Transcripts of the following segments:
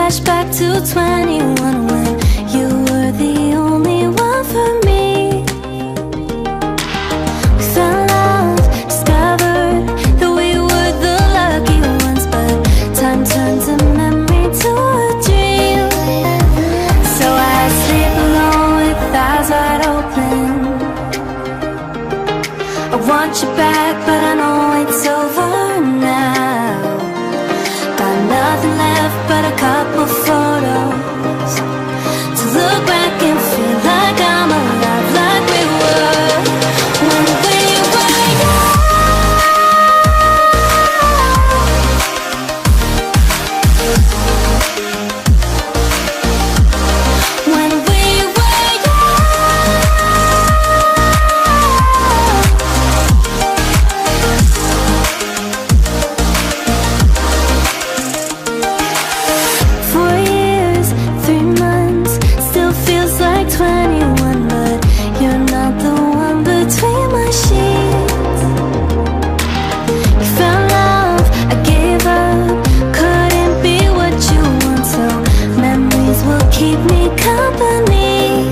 flashback to 21 when you were the only one for me. We fell in love, discovered that we were the lucky ones, but time turns a memory to a dream. So I sleep alone with eyes wide open. I want you back, but I know it's over now. Got nothing left but a couple photos to look back and feel like I'm alive, like we were when we were young. When we were young. Keep me company.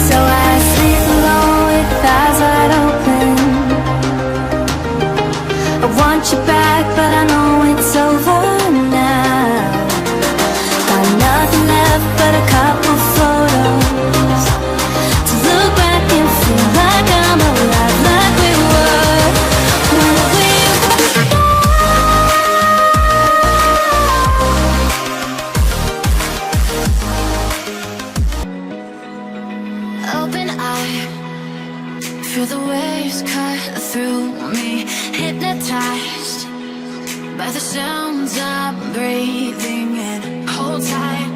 So I sleep alone with eyes wide open. I want you back, but I know it's over now. Got nothing left but a couple photos to look back and feel like I'm alive, like we were when we were. Open eye, feel the waves cut through me, hypnotized by the sounds I'm breathing in. Hold tight,